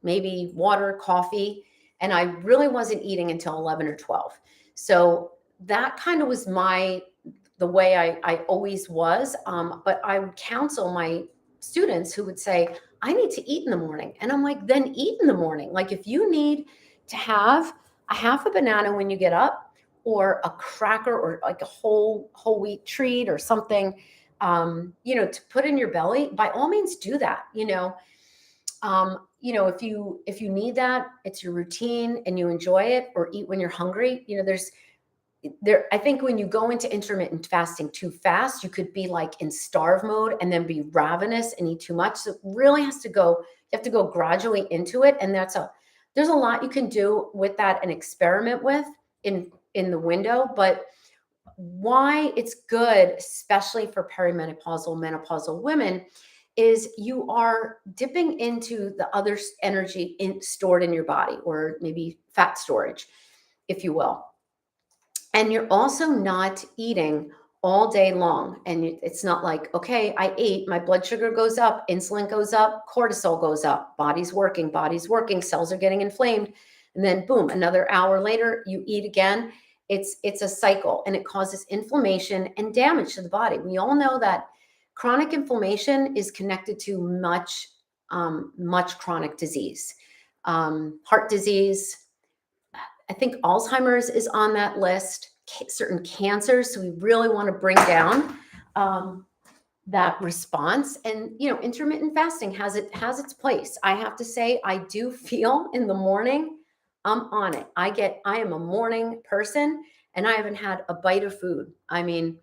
maybe water, coffee, and I really wasn't eating until 11 or 12. So that kind of was the way I always was. But I would counsel my students who would say, I need to eat in the morning. And I'm like, then eat in the morning. Like if you need to have a half a banana when you get up, or a cracker, or like a whole wheat treat or something, to put in your belly, by all means do that. If you need that, it's your routine and you enjoy it, or eat when you're hungry. I think when you go into intermittent fasting too fast, you could be like in starve mode and then be ravenous and eat too much. So it really you have to go gradually into it. And there's a lot you can do with that and experiment with in the window. But why it's good, especially for perimenopausal, menopausal women, is you are dipping into the other energy stored in your body, or maybe fat storage, if you will. And you're also not eating all day long. And it's not like, okay, I ate, my blood sugar goes up, insulin goes up, cortisol goes up, body's working, cells are getting inflamed. And then boom, another hour later, you eat again. It's a cycle, and it causes inflammation and damage to the body. We all know that chronic inflammation is connected to much chronic disease, heart disease. I think Alzheimer's is on that list, certain cancers. So we really want to bring down that response. And, intermittent fasting has its place. I have to say, I do feel in the morning, I'm on it. I am a morning person, and I haven't had a bite of food. I mean,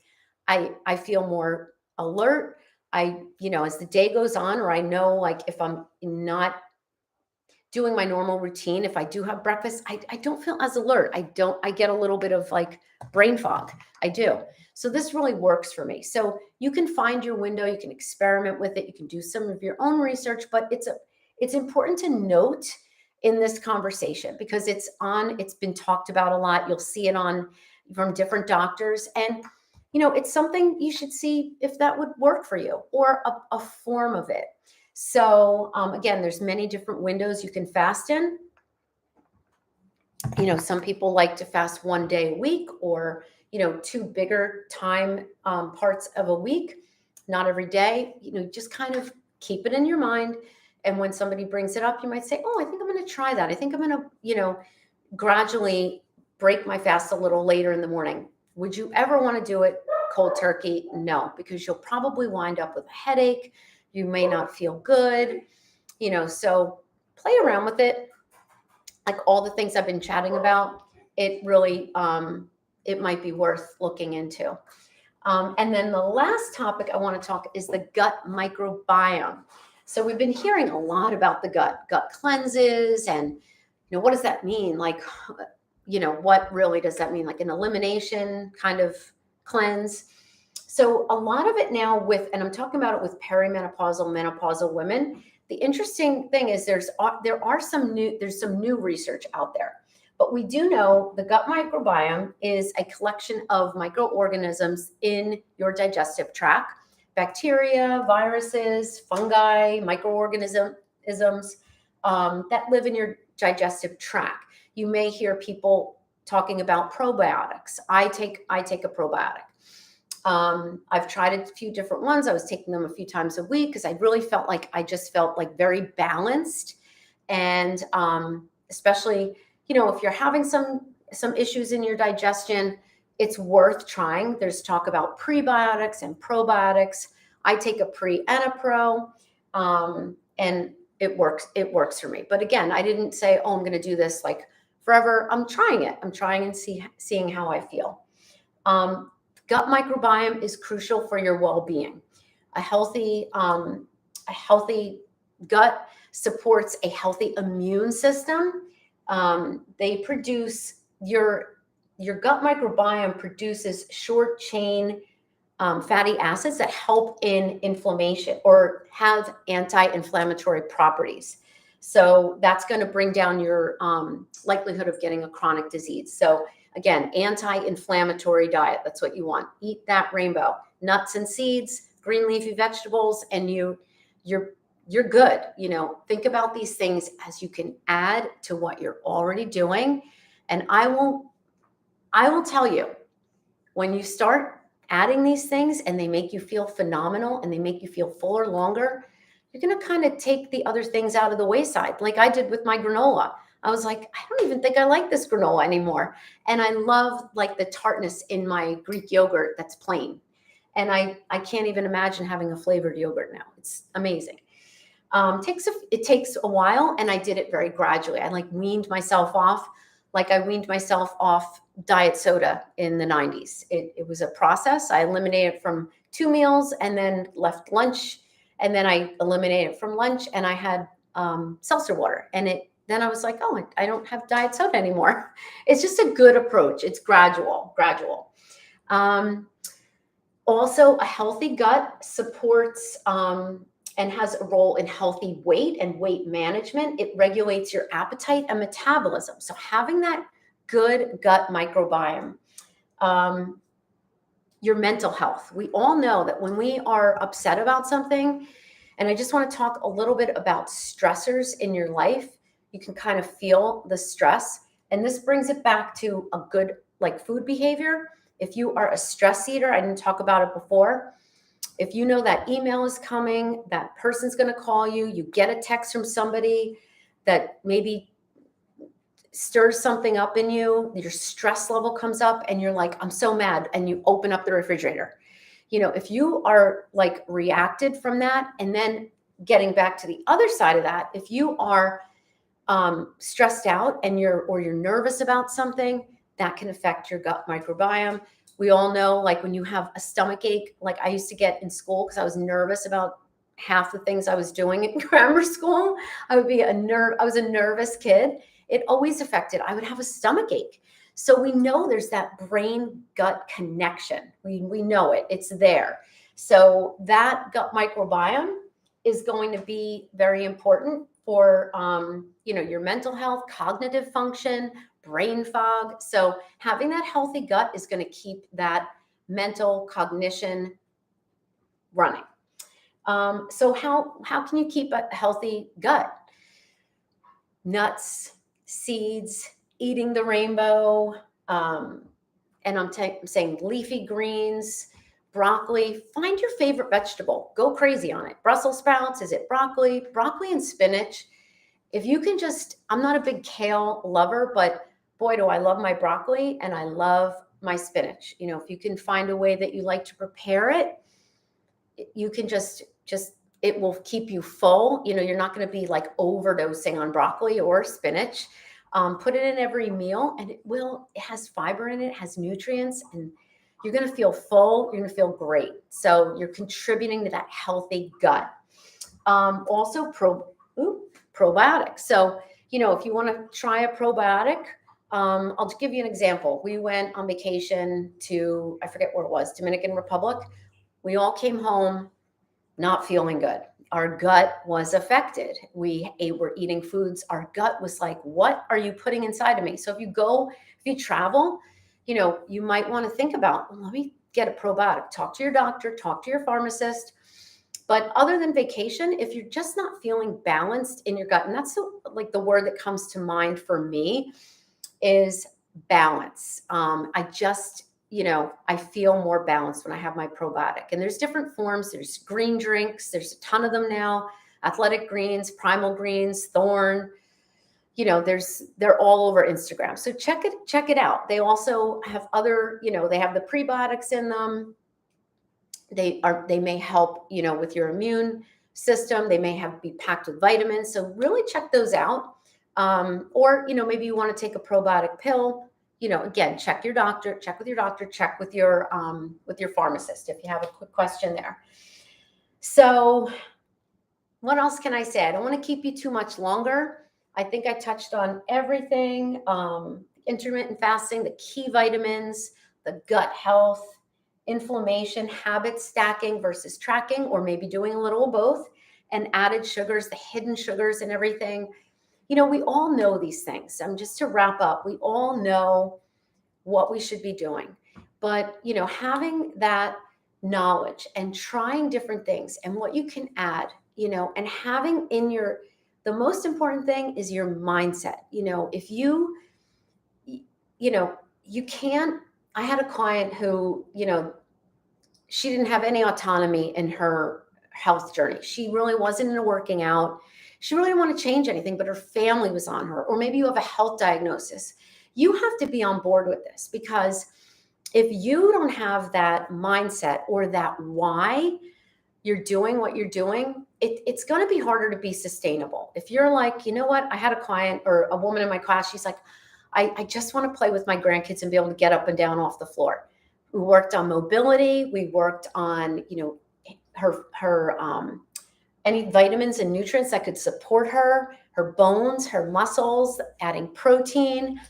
I feel more alert. As the day goes on, or I know, like, if I'm not doing my normal routine, if I do have breakfast, I don't feel as alert. I get a little bit of like brain fog. I do. So this really works for me. So you can find your window, you can experiment with it, you can do some of your own research, but it's important to note in this conversation because it's been talked about a lot. You'll see it on from different doctors. And it's something you should see if that would work for you or a form of it. So again, there's many different windows you can fast in. Some people like to fast 1 day a week or, 2 bigger time parts of a week, not every day. Just kind of keep it in your mind. And when somebody brings it up, you might say, oh, I think I'm going to try that. I think I'm going to, gradually break my fast a little later in the morning. Would you ever want to do it cold turkey? No, because you'll probably wind up with a headache. You may not feel good, so play around with it. Like all the things I've been chatting about, it really, it might be worth looking into. And then the last topic I want to talk is the gut microbiome. So we've been hearing a lot about the gut cleanses and, what does that mean? Like, what really does that mean? Like an elimination kind of cleanse. So a lot of it now and I'm talking about it with perimenopausal, menopausal women. The interesting thing is there's some new research out there, but we do know the gut microbiome is a collection of microorganisms in your digestive tract, bacteria, viruses, fungi, microorganisms that live in your digestive tract. You may hear people talking about probiotics. I take a probiotic. I've tried a few different ones. I was taking them a few times a week because I really felt like very balanced. And especially, if you're having some issues in your digestion, it's worth trying. There's talk about prebiotics and probiotics. I take a pre and a pro, and it works for me. But again, I didn't say, oh, I'm going to do this like forever. I'm trying it. I'm trying and seeing how I feel. Gut microbiome is crucial for your well-being. A healthy gut supports a healthy immune system. They produce your gut microbiome produces short chain fatty acids that help in inflammation or have anti-inflammatory properties. So that's going to bring down your likelihood of getting a chronic disease. So again, anti-inflammatory diet. That's what you want. Eat that rainbow. Nuts and seeds, green leafy vegetables, and you're good. Think about these things as you can add to what you're already doing. And I will tell you, when you start adding these things and they make you feel phenomenal and they make you feel fuller longer, you're going to kind of take the other things out of the wayside, like I did with my granola. I was like, I don't even think I like this granola anymore. And I love like the tartness in my Greek yogurt that's plain. And I can't even imagine having a flavored yogurt now. It's amazing. It takes a while, and I did it very gradually. I weaned myself off, like I weaned myself off diet soda in the 90s. It was a process. I eliminated it from 2 meals and then left lunch. And then I eliminated it from lunch and I had seltzer water. And then I was like, oh, I don't have diet soda anymore. It's just a good approach. It's gradual. Also, a healthy gut supports and has a role in healthy weight and weight management. It regulates your appetite and metabolism. So having that good gut microbiome, your mental health. We all know that when we are upset about something, and I just want to talk a little bit about stressors in your life. You can kind of feel the stress. And this brings it back to a good food behavior. If you are a stress eater, I didn't talk about it before. If you know that email is coming, that person's going to call you, you get a text from somebody that maybe stirs something up in you, your stress level comes up and you're like, I'm so mad. And you open up the refrigerator. If you are reacted from that, and then getting back to the other side of that, if you are stressed out and you're nervous about something, that can affect your gut microbiome. We all know, when you have a stomach ache, like I used to get in school because I was nervous about half the things I was doing in grammar school. I was a nervous kid. It always affected. I would have a stomach ache. So we know there's that brain gut connection. We know it. It's there. So that gut microbiome is going to be very important for your mental health, cognitive function, brain fog. So having that healthy gut is going to keep that mental cognition running. So how can you keep a healthy gut? Nuts, seeds, eating the rainbow, and I'm saying leafy greens, broccoli. Find your favorite vegetable. Go crazy on it. Brussels sprouts, is it broccoli? Broccoli and spinach. If you can I'm not a big kale lover, but boy, do I love my broccoli and I love my spinach. If you can find a way that you like to prepare it, you can just it will keep you full. You're not going to be like overdosing on broccoli or spinach. Put it in every meal, and it has fiber in it, has nutrients, and you're going to feel full. You're going to feel great. So you're contributing to that healthy gut. Also probiotics. So, if you want to try a probiotic, I'll give you an example. We went on vacation to, I forget where it was, Dominican Republic. We all came home not feeling good. Our gut was affected. We were eating foods. Our gut was like, what are you putting inside of me? So if you travel, you might want to think about, well, let me get a probiotic. Talk to your doctor, talk to your pharmacist. But other than vacation, if you're just not feeling balanced in your gut, and that's the word that comes to mind for me is balance. I feel more balanced when I have my probiotic. And there's different forms. There's green drinks. There's a ton of them now. Athletic Greens, Primal Greens, Thorn. They're all over Instagram. So check it out. They also have other, they have the prebiotics in them. They may help, with your immune system. They may be packed with vitamins. So really check those out. Or, maybe you want to take a probiotic pill. Again, check with your doctor, check with your pharmacist if you have a quick question there. So what else can I say? I don't want to keep you too much longer. I think I touched on everything. Intermittent fasting, the key vitamins, the gut health, inflammation, habit stacking versus tracking, or maybe doing a little of both, and added sugars, the hidden sugars and everything. We all know these things. Just to wrap up, we all know what we should be doing. But, having that knowledge and trying different things and what you can add, and having the most important thing is your mindset. If you can't, I had a client who, she didn't have any autonomy in her health journey. She really wasn't into working out. She really didn't want to change anything, but her family was on her. Or maybe you have a health diagnosis. You have to be on board with this, because if you don't have that mindset or that why you're doing what you're doing, it's going to be harder to be sustainable. If you're like, what? I had a client or a woman in my class. She's like, I just want to play with my grandkids and be able to get up and down off the floor. We worked on mobility. We worked on, her any vitamins and nutrients that could support her bones, her muscles, adding protein.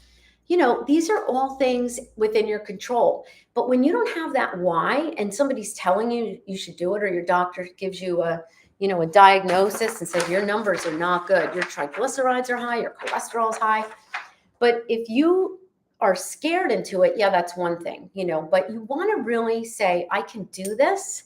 These are all things within your control. But when you don't have that why, and somebody's telling you you should do it, or your doctor gives you a diagnosis and says your numbers are not good, your triglycerides are high, your cholesterol is high. But if you are scared into it, yeah, that's one thing, but you want to really say, I can do this.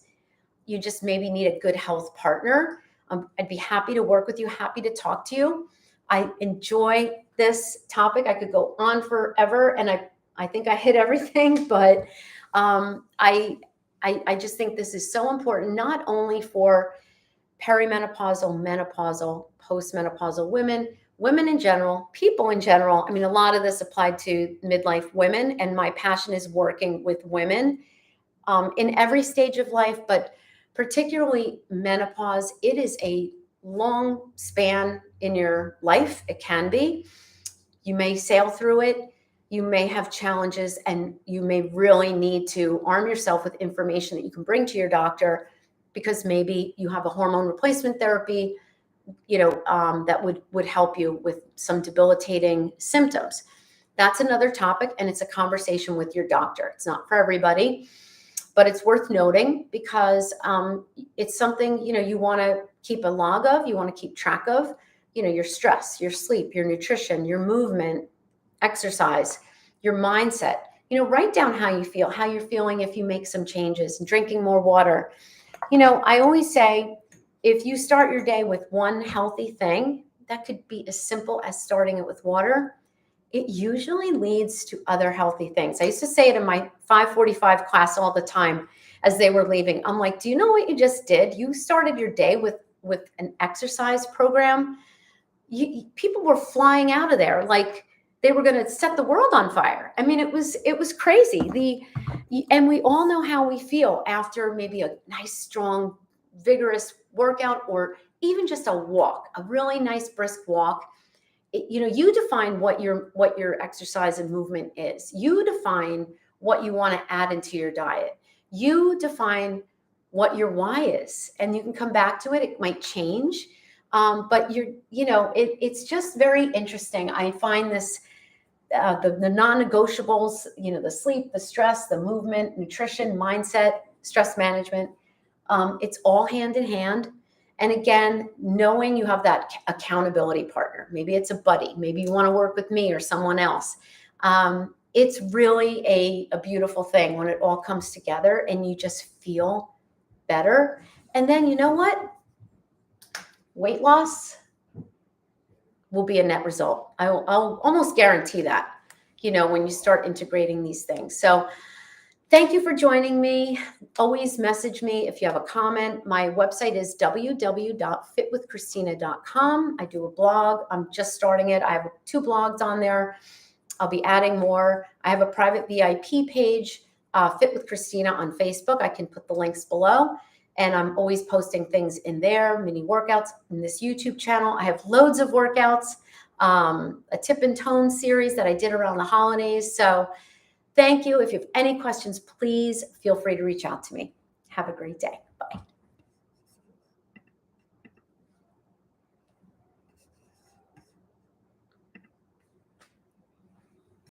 You just maybe need a good health partner. I'd be happy to work with you, happy to talk to you. I enjoy this topic. I could go on forever, and I think I hit everything, but I just think this is so important, not only for perimenopausal, menopausal, postmenopausal women in general, people in general. A lot of this applied to midlife women, and my passion is working with women in every stage of life, but particularly menopause. It is a long span in your life. It can be. You may sail through it. You may have challenges, and you may really need to arm yourself with information that you can bring to your doctor because maybe you have a hormone replacement therapy, that would help you with some debilitating symptoms. That's another topic, and it's a conversation with your doctor. It's not for everybody, but it's worth noting because it's something, you want to keep a log of, you want to keep track of, your stress, your sleep, your nutrition, your movement, exercise, your mindset. Write down how you feel, how you're feeling if you make some changes, drinking more water. I always say, if you start your day with one healthy thing, that could be as simple as starting it with water, it usually leads to other healthy things. I used to say it in my 545 class all the time as they were leaving. I'm like, do you know what you just did? You started your day with an exercise program. People were flying out of there like they were going to set the world on fire. I mean, it was crazy. And we all know how we feel after maybe a nice, strong, vigorous workout, or even just a walk, a really nice brisk walk. You define what your exercise and movement is. You define what you want to add into your diet. You define what your why is, and you can come back to it. It might change, but it's just very interesting. I find this, the non-negotiables, the sleep, the stress, the movement, nutrition, mindset, stress management, it's all hand in hand. And again, knowing you have that accountability partner, maybe it's a buddy, maybe you want to work with me or someone else. It's really a beautiful thing when it all comes together and you just feel better. And then you know what? Weight loss will be a net result. I'll almost guarantee that, when you start integrating these things. So thank you for joining me. Always message me if you have a comment. My website is www.fitwithchristina.com. I do a blog. I'm just starting it. I have 2 blogs on there. I'll be adding more. I have a private VIP page, Fit with Christina on Facebook. I can put the links below. And I'm always posting things in there, mini workouts in this YouTube channel. I have loads of workouts, a tip and tone series that I did around the holidays. So thank you. If you have any questions, please feel free to reach out to me. Have a great day. Bye.